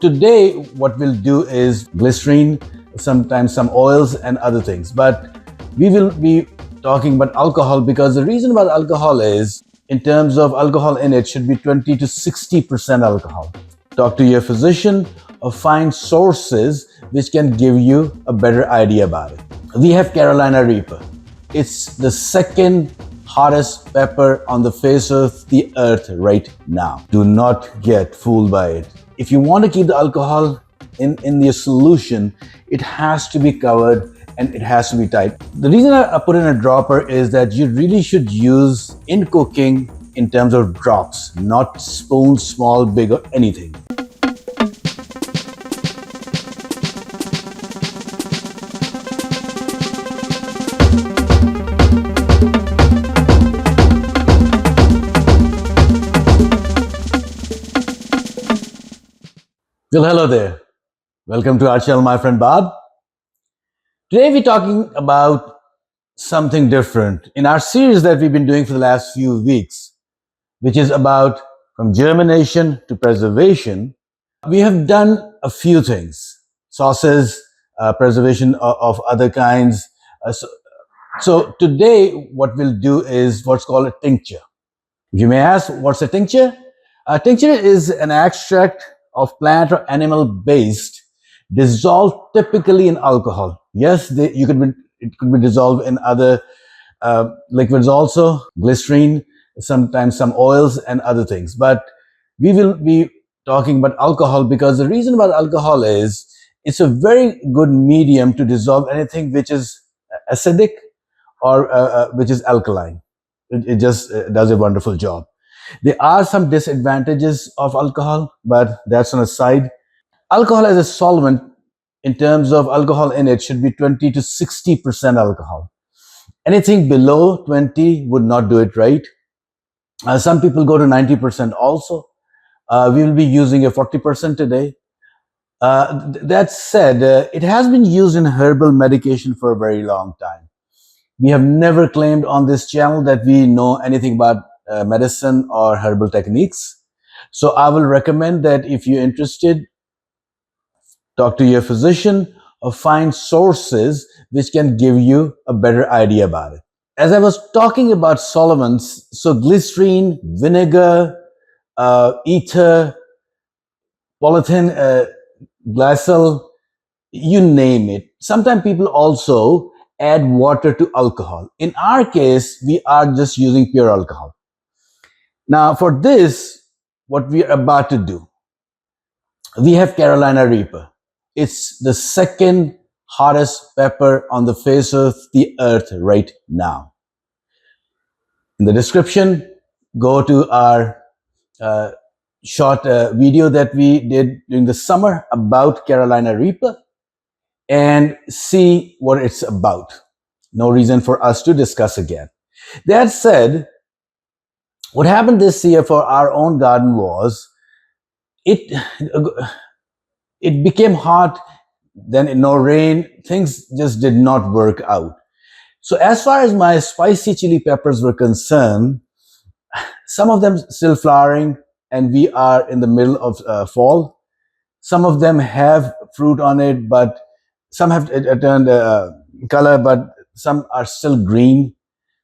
Today, what we'll do is glycerine, sometimes some oils and other things. But we will be talking about alcohol because the reason about alcohol is, in terms of alcohol in it, should be 20 to 60% alcohol. Talk to your physician or find sources which can give you a better idea about it. We have Carolina Reaper. It's the second hottest pepper on the face of the earth right now. Do not get fooled by it. If you want to keep the alcohol in your solution, it has to be covered and it has to be tight. The reason I put in a dropper is that you really should use in cooking in terms of drops, not spoons, small, big, or anything. Well, hello there. Welcome to our channel, my friend Bob. Today we're talking about something different in our series that we've been doing for the last few weeks, which is about from germination to preservation. We have done a few things, sauces, preservation of other kinds. So today what we'll do is what's called a tincture. You may ask, what's a tincture? A tincture is an extract of plant or animal based, dissolved typically in alcohol. Yes, it could be dissolved in other liquids also, glycerine, sometimes some oils and other things. But we will be talking about alcohol because the reason about alcohol is it's a very good medium to dissolve anything which is acidic or which is alkaline. It just does a wonderful job. There are some disadvantages of alcohol, but that's on a side. Alcohol as a solvent, in terms of alcohol in it, should be 20 to 60% alcohol. Anything below 20 would not do it right. Some people go to 90% also. We will be using a 40% today. That said, it has been used in herbal medication for a very long time. We have never claimed on this channel that we know anything about medicine or herbal techniques. So I will recommend that if you're interested, talk to your physician or find sources which can give you a better idea about it. As I was talking about solvents, so glycerine, vinegar, ether, polyethylene glycol, you name it. Sometimes people also add water to alcohol. In our case, we are just using pure alcohol. Now, for this, what we are about to do, we have Carolina Reaper. It's the second hottest pepper on the face of the earth right now. In the description, go to our short video that we did during the summer about Carolina Reaper and see what it's about. No reason for us to discuss again. That said, what happened this year for our own garden was it became hot, then no rain, things just did not work out. So as far as my spicy chili peppers were concerned, some of them still flowering and we are in the middle of fall. Some of them have fruit on it, but some have turned color, but some are still green.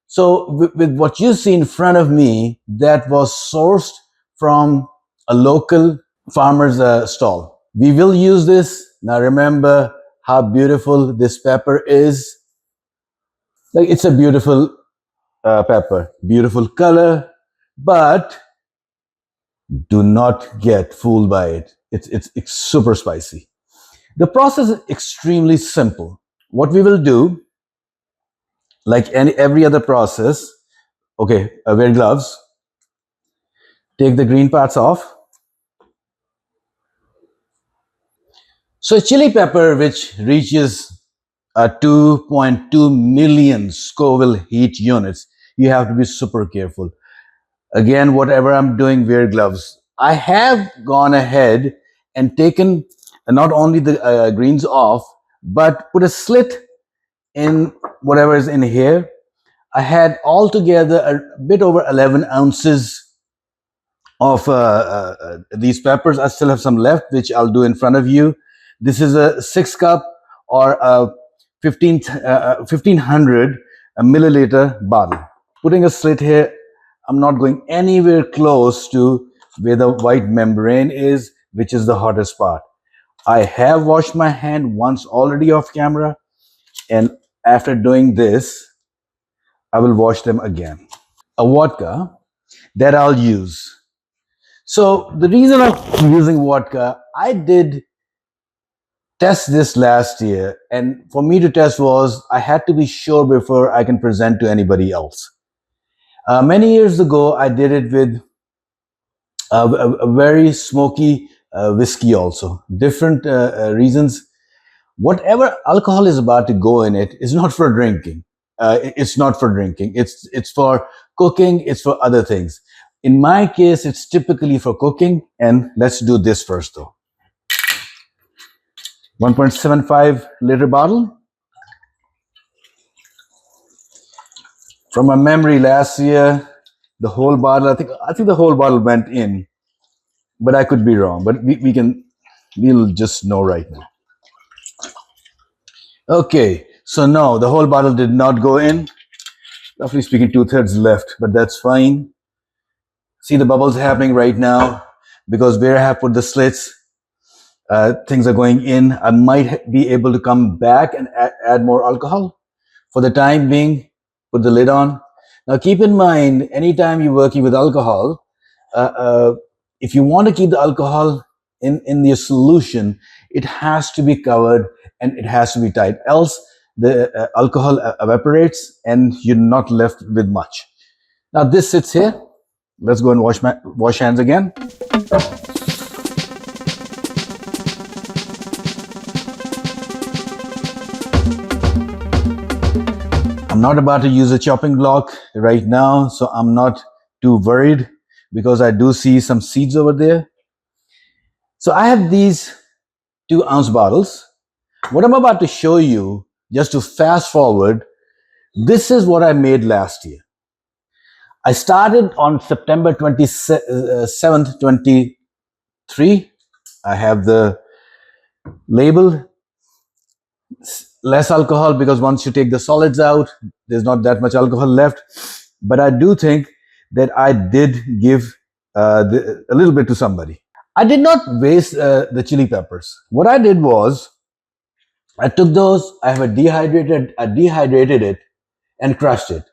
So with what you see in front of me, that was sourced from a local farmer's stall. We will use this. Now remember how beautiful this pepper is. Like, it's a beautiful pepper, beautiful color, but do not get fooled by it. It's super spicy. The process is extremely simple. What we will do, like every other process, okay, wear gloves, take the green parts off. So chili pepper, which reaches 2.2 million Scoville heat units, you have to be super careful. Again, whatever I'm doing, wear gloves. I have gone ahead and taken not only the greens off, but put a slit in whatever is in here. I had altogether a bit over 11 ounces of these peppers. I still have some left, which I'll do in front of you. This is a 6 cup or a 1500 milliliter bottle. Putting a slit here, I'm not going anywhere close to where the white membrane is, which is the hottest part. I have washed my hand once already off camera, and after doing this, I will wash them again. A vodka that I'll use. So the reason I'm using vodka, I did test this last year, and for me to test was I had to be sure before I can present to anybody else. Many years ago, I did it with a very smoky whiskey also. Different reasons. Whatever alcohol is about to go in it is not for drinking. It's not for drinking. It's for cooking. It's for other things. In my case, it's typically for cooking. And let's do this first, though. 1.75-liter bottle. From my memory, last year, the whole bottle. I think the whole bottle went in, but I could be wrong. But we'll just know right now. Okay, so no, the whole bottle did not go in. Roughly speaking, 2/3 left, but that's fine. See the bubbles happening right now because where I have put the slits, things are going in. I might be able to come back and add more alcohol. For the time being, put the lid on. Now keep in mind, anytime you're working with alcohol, if you want to keep the alcohol in the solution, it has to be covered and it has to be tight. Else, the alcohol evaporates and you're not left with much. Now this sits here. Let's go and wash hands again. I'm not about to use a chopping block right now, so I'm not too worried because I do see some seeds over there. So I have these 2-ounce bottles. What I'm about to show you, just to fast forward, this is what I made last year. I started on September 27th, 23. I have the label. Less alcohol because once you take the solids out, there's not that much alcohol left. But I do think that I did give a little bit to somebody. I did not waste the chili peppers. What I did was I took those, I dehydrated it and crushed it.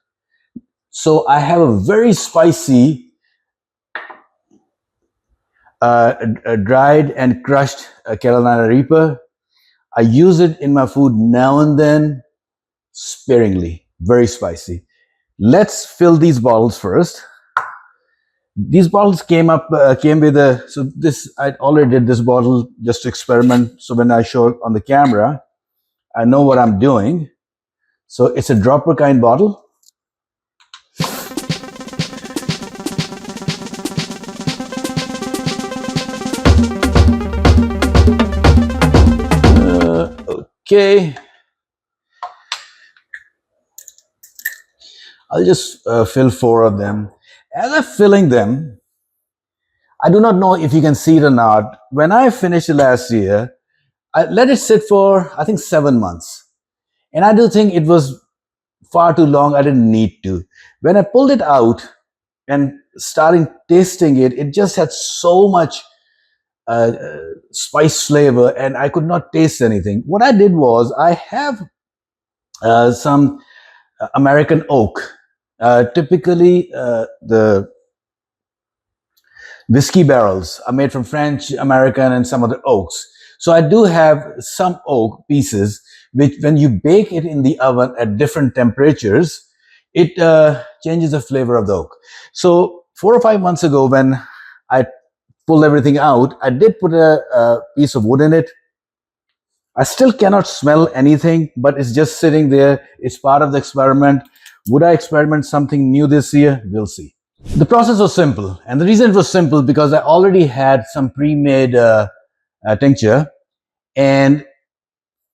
So I have a very spicy dried and crushed Carolina Reaper. I use it in my food now and then, sparingly, very spicy. Let's fill these bottles first. These bottles came with a, so this, I already did this bottle just to experiment. So when I show it on the camera, I know what I'm doing. So it's a dropper kind bottle. Okay. I'll just fill 4 of them. As I'm filling them, I do not know if you can see it or not. When I finished it last year, I let it sit for, I think, 7 months. And I do think it was far too long. I didn't need to. When I pulled it out and starting tasting it, it just had so much spice flavor and I could not taste anything. What I did was I have some American oak. Typically, the whiskey barrels are made from French, American, and some other oaks. So I do have some oak pieces, which when you bake it in the oven at different temperatures, it changes the flavor of the oak. So 4 or 5 months ago, when I pulled everything out, I did put a piece of wood in it. I still cannot smell anything, but it's just sitting there. It's part of the experiment. Would I experiment something new this year? We'll see. The process was simple. And the reason it was simple because I already had some pre-made tincture. And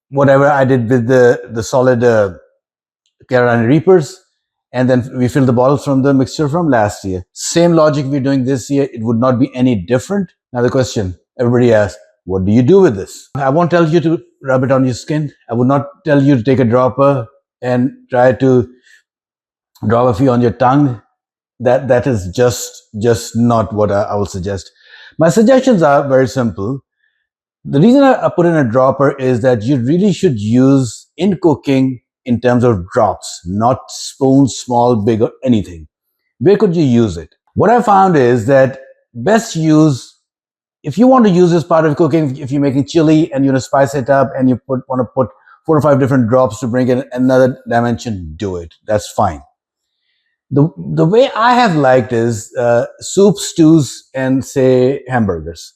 whatever I did with the solid Carolina Reapers and then we fill the bottles from the mixture from last year. Same logic we're doing this year. It would not be any different. Now the question everybody asks, what do you do with this? I won't tell you to rub it on your skin. I would not tell you to take a dropper and try to drop a few on your tongue. That is just not what I will suggest. My suggestions are very simple. The reason I put in a dropper is that you really should use in cooking in terms of drops, not spoons, small, big, or anything. Where could you use it? What I found is that best use, if you want to use this part of cooking, if you're making chili and you want to spice it up and you want to put 4 or 5 different drops to bring in another dimension, do it. That's fine. The way I have liked is soup, stews, and say hamburgers.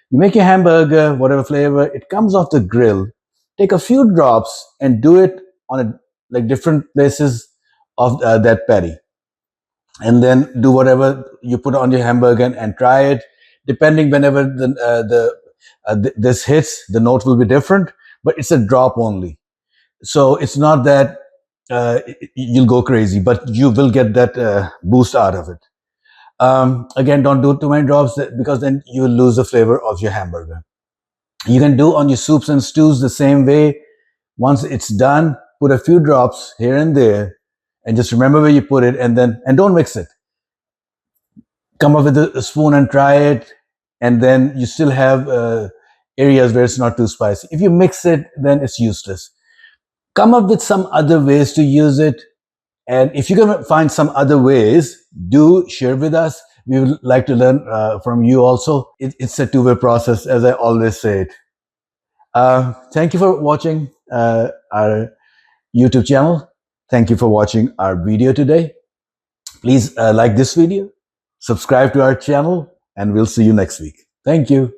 You make your hamburger, whatever flavor, it comes off the grill. Take a few drops and do it on like different places of that patty, and then do whatever you put on your hamburger and try it. Depending whenever this hits, the note will be different, but it's a drop only. So it's not that you'll go crazy, but you will get that boost out of it. Again, don't do too many drops because then you will lose the flavor of your hamburger. You can do on your soups and stews the same way. Once it's done, put a few drops here and there, and just remember where you put it, and don't mix it. Come up with a spoon and try it, and then you still have areas where it's not too spicy. If you mix it, then it's useless. Come up with some other ways to use it, and if you can find some other ways, do share with us. We would like to learn from you also. It's a two-way process, as I always say it. Thank you for watching our YouTube channel. Thank you for watching our video today. Please like this video, subscribe to our channel, and we'll see you next week. Thank you.